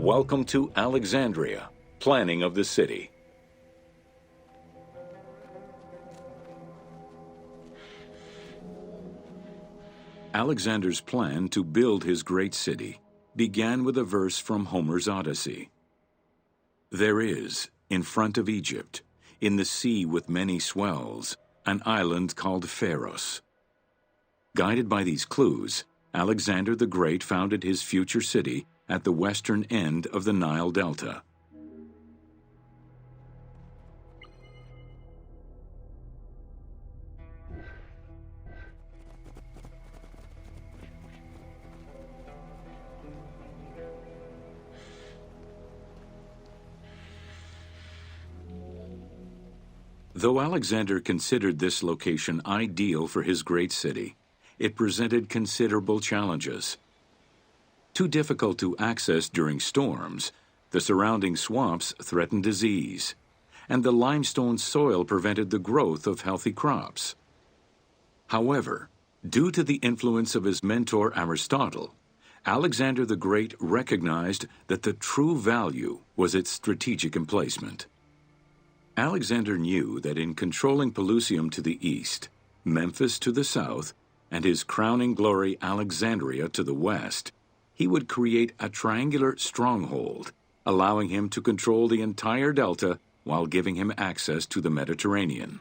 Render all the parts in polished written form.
Welcome to Alexandria, planning of the city. Alexander's plan to build his great city began with a verse from Homer's Odyssey. There is, in front of Egypt, in the sea with many swells, an island called Pharos. Guided by these clues, Alexander the Great founded his future city at the western end of the Nile Delta. Though Alexander considered this location ideal for his great city, it presented considerable challenges. Too difficult to access during storms, the surrounding swamps threatened disease, and the limestone soil prevented the growth of healthy crops. However, due to the influence of his mentor Aristotle, Alexander the Great recognized that the true value was its strategic emplacement. Alexander knew that in controlling Pelusium to the east, Memphis to the south, and his crowning glory Alexandria to the west, he would create a triangular stronghold, allowing him to control the entire delta while giving him access to the Mediterranean.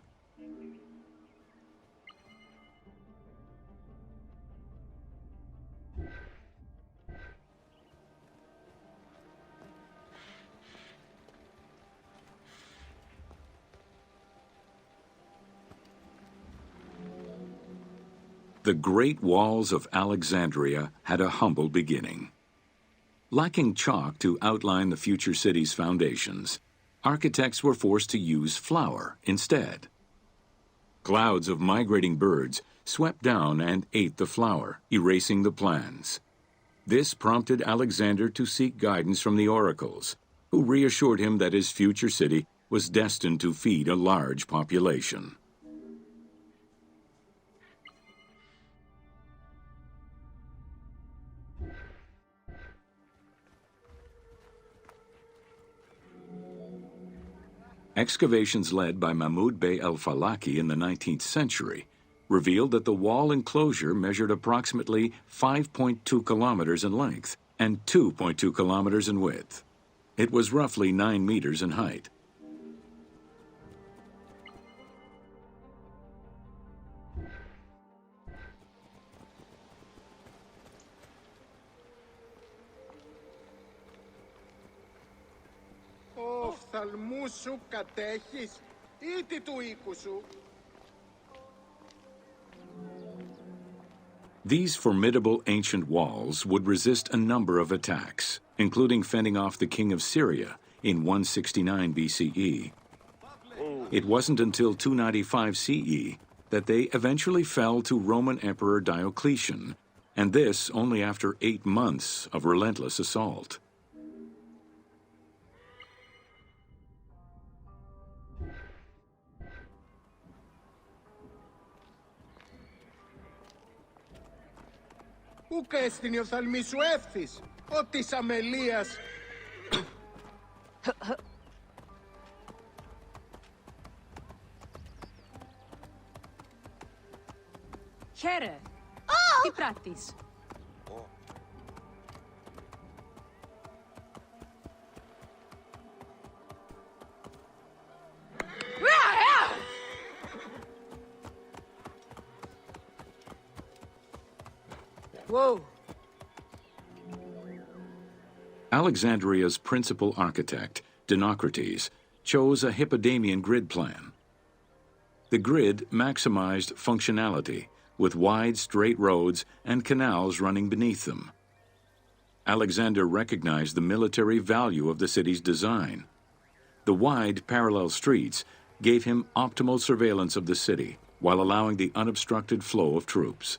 The great walls of Alexandria had a humble beginning. Lacking chalk to outline the future city's foundations, architects were forced to use flour instead. Clouds of migrating birds swept down and ate the flour, erasing the plans. This prompted Alexander to seek guidance from the oracles, who reassured him that his future city was destined to feed a large population. Excavations led by Mahmud Bey el-Falaki in the 19th century revealed that the wall enclosure measured approximately 5.2 kilometers in length and 2.2 kilometers in width. It was roughly 9 meters in height. Οφθαλμούς σου κατέχεις ή τι του οίκου σου? These formidable ancient walls would resist a number of attacks, including fending off the king of Syria in 169 BCE. It wasn't until 295 CE that they eventually fell to Roman Emperor Diocletian, and this only after 8 months of relentless assault. Πού καίστην η οφθαλμή σου εύθης, ο της αμελίας. Χαίρε, τι πράττεις? Whoa. Alexandria's principal architect, Dinocrates, chose a Hippodamian grid plan. The grid maximized functionality, with wide, straight roads and canals running beneath them. Alexander recognized the military value of the city's design. The wide, parallel streets gave him optimal surveillance of the city, while allowing the unobstructed flow of troops.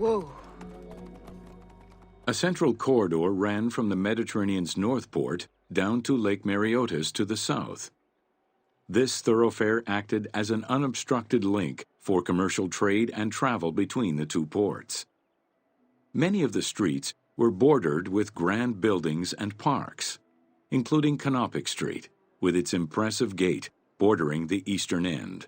Whoa. A central corridor ran from the Mediterranean's north port down to Lake Mareotis to the south. This thoroughfare acted as an unobstructed link for commercial trade and travel between the two ports. Many of the streets were bordered with grand buildings and parks, including Canopic Street, with its impressive gate bordering the eastern end.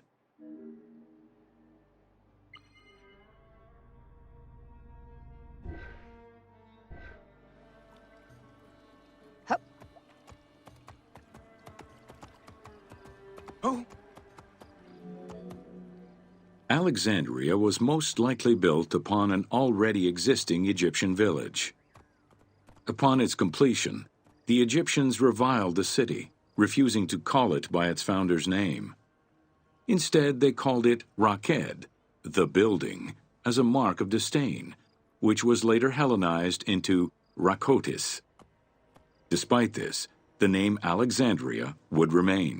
Alexandria was most likely built upon an already existing Egyptian village. Upon its completion, the Egyptians reviled the city, refusing to call it by its founder's name. Instead, they called it Raked, the building, as a mark of disdain, which was later Hellenized into Rakotis. Despite this, the name Alexandria would remain.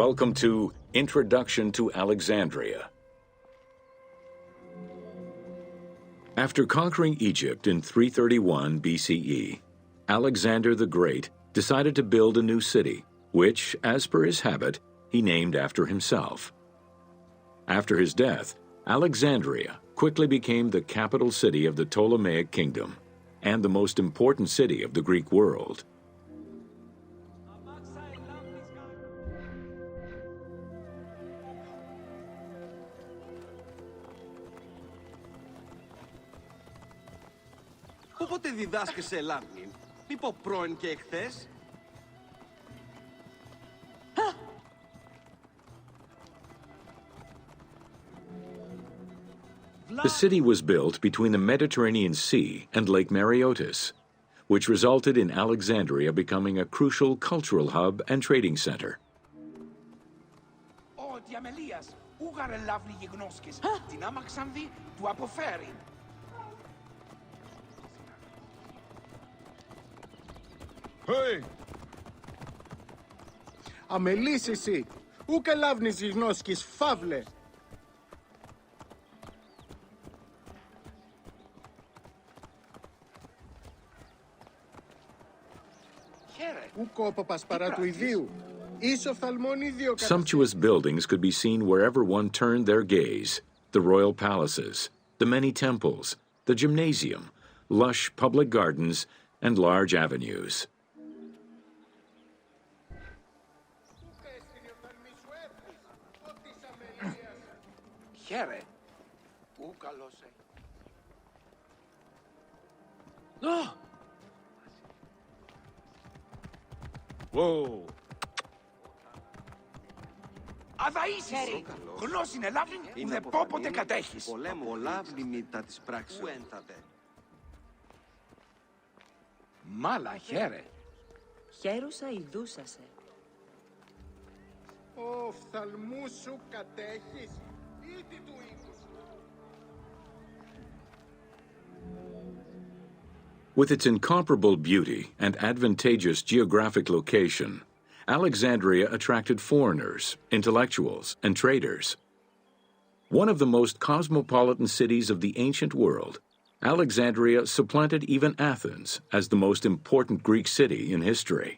Welcome to Introduction to Alexandria. After conquering Egypt in 331 BCE, Alexander the Great decided to build a new city, which, as per his habit, he named after himself. After his death, Alexandria quickly became the capital city of the Ptolemaic kingdom and the most important city of the Greek world. Πότε διδάσκεσαι σε Ελλάδνην, μη πω πρώην και εχθές. The city was built between the Mediterranean Sea and Lake Mareotis, which resulted in Alexandria becoming a crucial cultural hub and trading center. Ο Διαμελίας, ούγαρε λαύνη γιγνώσκης, την άμαξαν δει, του αποφέρει. Hey! Αμελής εσύ, ούκε λαύνης γιγνώσκης, φαύλε. Sumptuous buildings could be seen wherever one turned their gaze: the royal palaces, the many temples, the gymnasium, lush public gardens, and large avenues. Whoa! Αδαΐσαι! Γνώσιν ελάβην, ουδε πόποτε κατέχεις. Πολέμου λαύνη τα της πράξεως. Πού ένθατε. Μάλα, χαίρε. Χαίρουσα ειδούσασε. Ο φθαλμούς σου κατέχεις, ήτι του οίκου σου. With its incomparable beauty and advantageous geographic location, Alexandria attracted foreigners, intellectuals, and traders. One of the most cosmopolitan cities of the ancient world, Alexandria supplanted even Athens as the most important Greek city in history.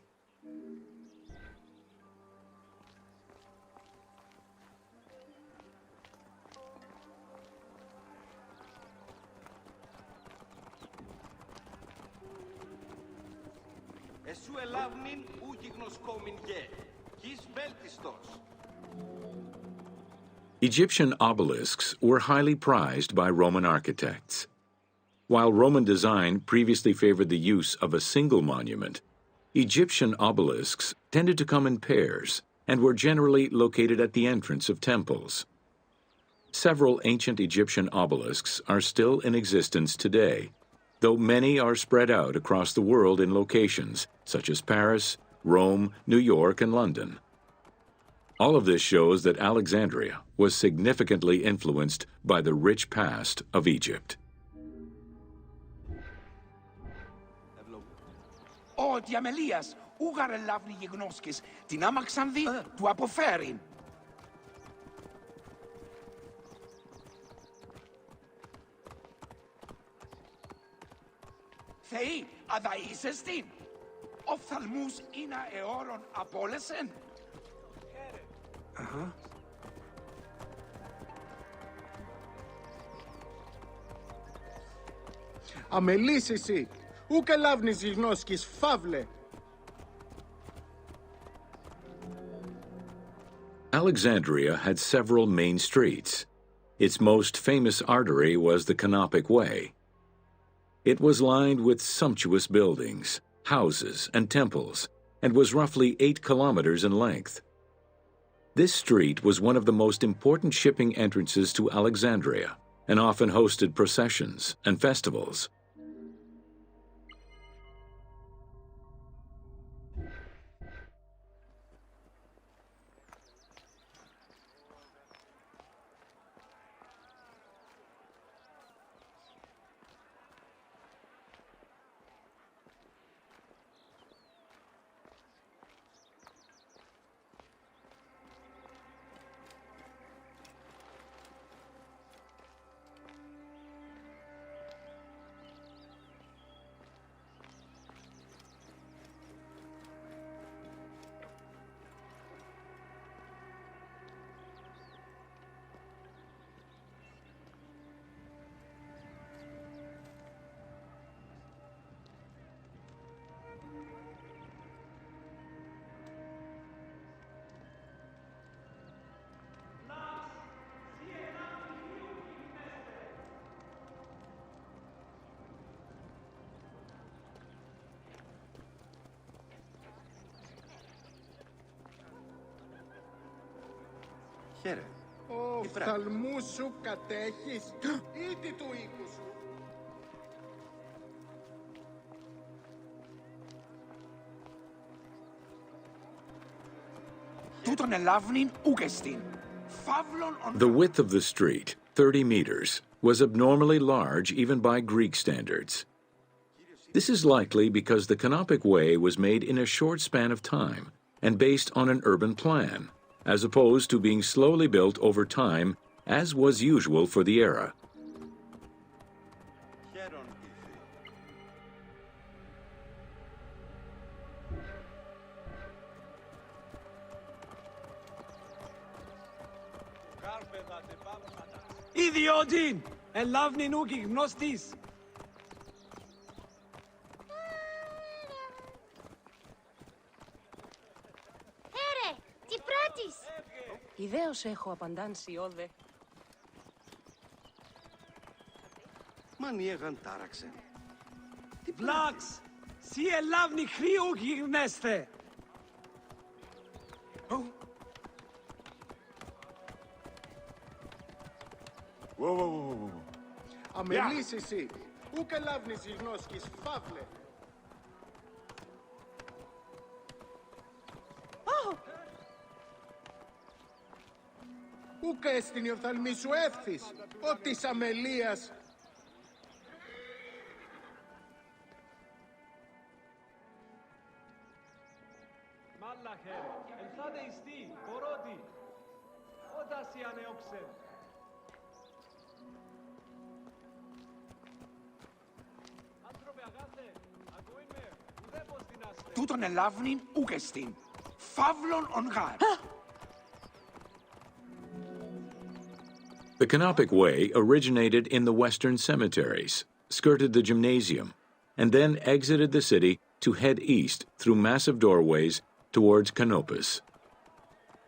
Εσού ελάβνην ου γιγνωσκόμην γε, γης βέλτιστος. Egyptian obelisks were highly prized by Roman architects. While Roman design previously favored the use of a single monument, Egyptian obelisks tended to come in pairs and were generally located at the entrance of temples. Several ancient Egyptian obelisks are still in existence today, though many are spread out across the world in locations such as Paris, Rome, New York, and London. All of this shows that Alexandria was significantly influenced by the rich past of Egypt. Ο διαμελίας, ούγαρε λάβνη γιγνώσκης, την άμαξαν δι, του αποφέρειν. Θεοί, αδαΐσες την, οφθαλμούς είναι αιώρων απόλεσεν. Αμελής εσύ, ούκ ελάβνης γιγνώσκης, φαύλε. Alexandria had several main streets. Its most famous artery was the Canopic Way. It was lined with sumptuous buildings, houses, and temples, and was roughly 8 kilometers in length. This street was one of the most important shipping entrances to Alexandria, and often hosted processions and festivals. Χαίρε. Οφθαλμούς σου κατέχεις, ήτι του οίκου σου. Τούτον ελάβνην ούκεστην. Φαύλων ον... The width of the street, 30 meters, was abnormally large even by Greek standards. This is likely because the Canopic Way was made in a short span of time and based on an urban plan, as opposed to being slowly built over time, as was usual for the era. Ιδιότην, ελάβνην ούκ γνώστης. Έρε, τι πράτης! Ιδέως έχω απαντάνσει, όδε. Μαν έγαν τάραξεν. Βλάξ, σι ελάβνη χρήου γιγνέστε. Αμελής εσύ, ούκ ελάβνης γιγνώσκης, φαύλε. Ούκ έστειν η οφθαλμή σου εύθης, ο της αμελίας. Μάλαχε, ελθάτε ιστή, κορώτη. Όταν σι ανέωξεν. Άνθρωπε αγάθε, ακούει με, ουδέπος δυνάστε. Τούτον ελάβνην ούκεστην. Φαύλων ον γάρ. The Canopic Way originated in the western cemeteries, skirted the gymnasium, and then exited the city to head east through massive doorways towards Canopus.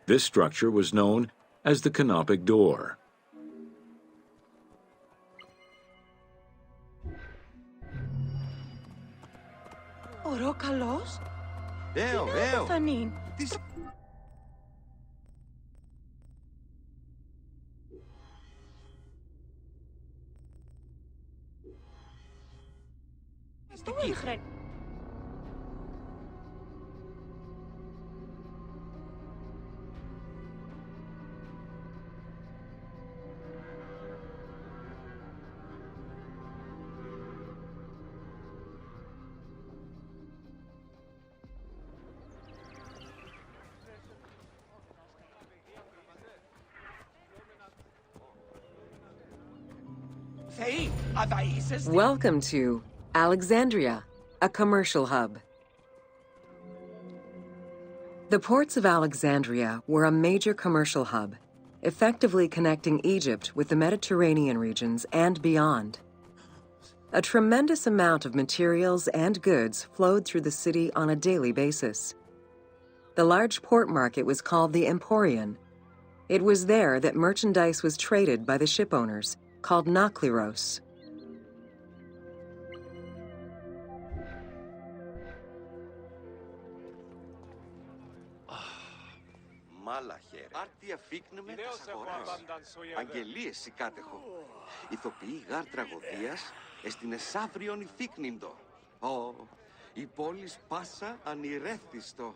This structure was known as the Canopic Door. Ωρό καλός. Έω. Φανήν. Τι... Το ήχρεν. Θεοί, αδαΐσεστη. Welcome to Alexandria, a commercial hub. The ports of Alexandria were a major commercial hub, effectively connecting Egypt with the Mediterranean regions and beyond. A tremendous amount of materials and goods flowed through the city on a daily basis. The large port market was called the Emporion. It was there that merchandise was traded by the ship owners, called nakliros. Μάλα χέρε. Άρτια φύκνεμε τις αγοράς. Αγγελίες σηκάτεχο. Ηθοποιοί γάρ τραγωδίας, εστιν εσάβριον ηθίκνυντο. Ω, η πόλης πάσα ανηρέθιστο.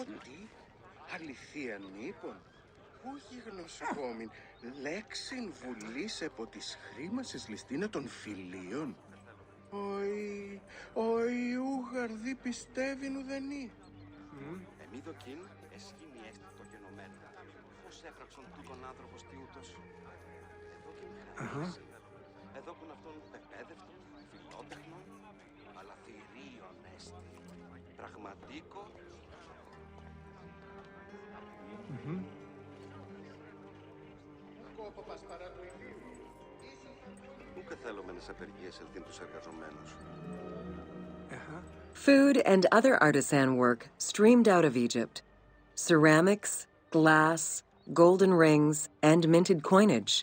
Ότι, αληθείαν είπων, ούχι γνωσικόμην, λέξιν βουλής επό της χρήμασης ληστίνα των φιλίων. Όι, ούγαρδι πιστεύειν ουδενή. Εμίδοκιν, εσχήνει αίσθητο γενομένο. Πώς έπραξον τούτον άνθρωπος τι ούτως. Εδώκουν αυτόν πεπαίδευτον, φιλότεχνον, αλλά θηρίον έστι. Πραγματίκο. Κόπο πας παρά του ηλίου. Ούκε θέλομενες απεργίες ελθύν τους εργαζομένους. Food and other artisan work streamed out of Egypt. Ceramics, glass, golden rings, and minted coinage.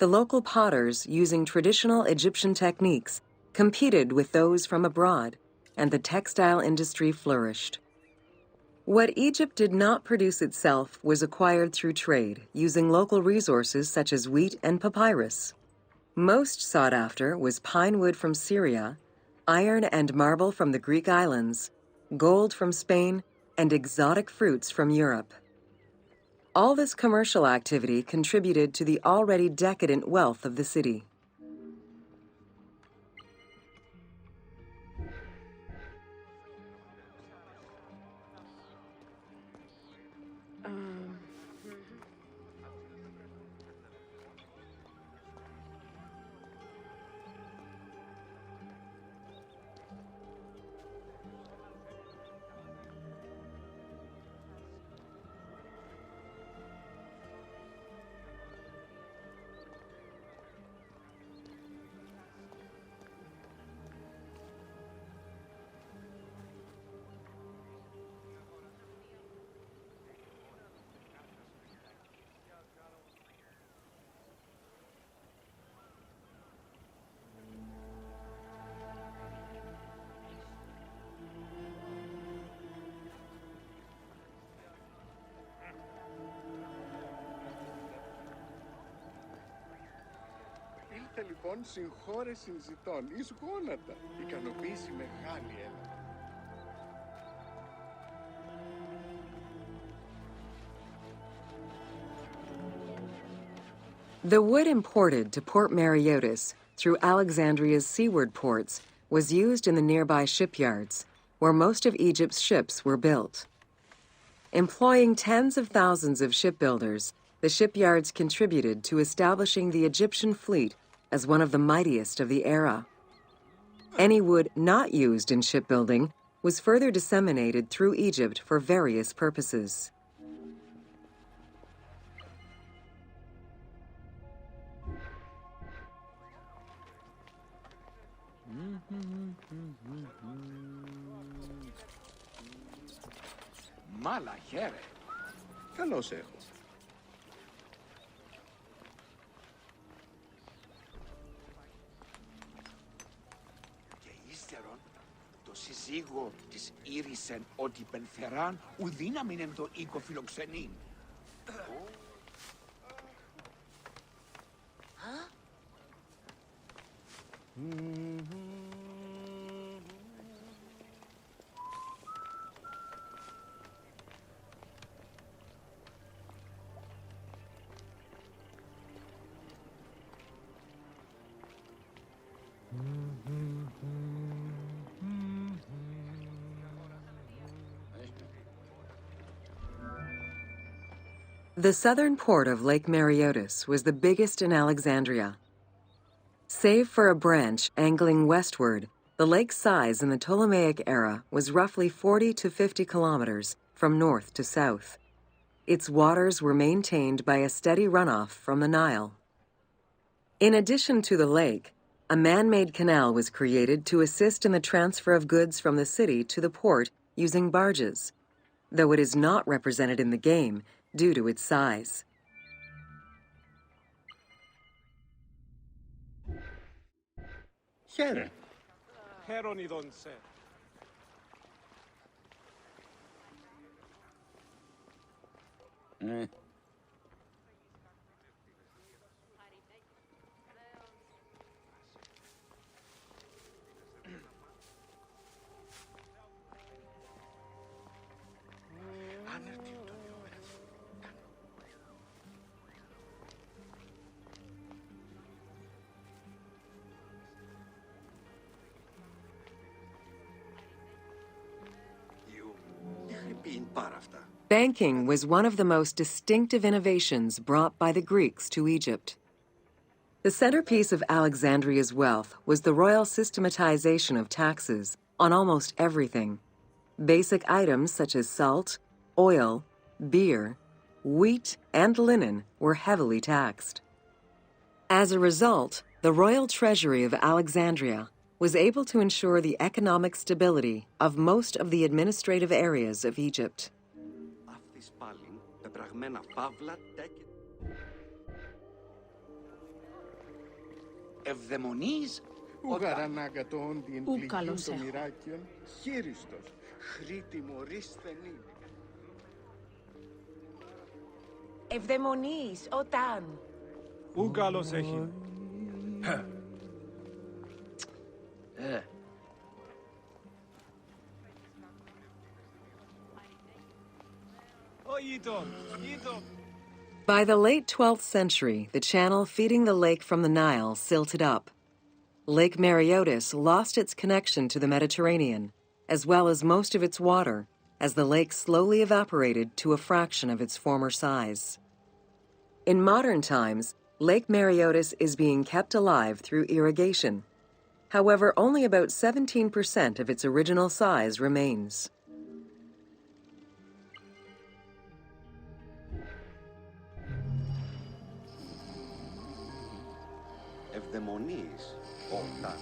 The local potters, using traditional Egyptian techniques, competed with those from abroad, and the textile industry flourished. What Egypt did not produce itself was acquired through trade, using local resources such as wheat and papyrus. Most sought after was pine wood from Syria, iron and marble from the Greek islands, gold from Spain, and exotic fruits from Europe. All this commercial activity contributed to the already decadent wealth of the city. Ήλθε λοιπόν συγχώρες συνζητών, εις γόνατα, ικανοποίηση μεγάλη έλαβε. The wood imported to Port Mareotis through Alexandria's seaward ports was used in the nearby shipyards, where most of Egypt's ships were built. Employing tens of thousands of shipbuilders, the shipyards contributed to establishing the Egyptian fleet as one of the mightiest of the era. Any wood not used in shipbuilding was further disseminated through Egypt for various purposes. Μάλα χέρε. Καλώς έχω. Και ύστερον, το συζύγω της ήρησεν ότι πενθεράν ουδύναμιν εν το οίκο φιλοξενήν. The southern port of Lake Mareotis was the biggest in Alexandria. Save for a branch angling westward, the lake's size in the Ptolemaic era was roughly 40 to 50 kilometers from north to south. Its waters were maintained by a steady runoff from the Nile. In addition to the lake, a man-made canal was created to assist in the transfer of goods from the city to the port using barges, though it is not represented in the game due to its size. Χαίρε. Χαίρον ειδών σε. Banking was one of the most distinctive innovations brought by the Greeks to Egypt. The centerpiece of Alexandria's wealth was the royal systematization of taxes on almost everything. Basic items such as salt, oil, beer, wheat, and linen were heavily taxed. As a result, the royal treasury of Alexandria was able to ensure the economic stability of most of the administrative areas of Egypt. Ευδαιμονής, Ούγαρ ανάγκατον την πληγήν καλώς των έχω. Ηράκιων, χείριστος, χρήτιμορής θενήν. Ευδαιμονής, όταν. Ου καλώς έχει. Ο γείτον, γείτον. By the late 12th century, the channel feeding the lake from the Nile silted up. Lake Mareotis lost its connection to the Mediterranean, as well as most of its water, as the lake slowly evaporated to a fraction of its former size. In modern times, Lake Mareotis is being kept alive through irrigation. However, only about 17% of its original size remains. Ευδαιμονής, όταν.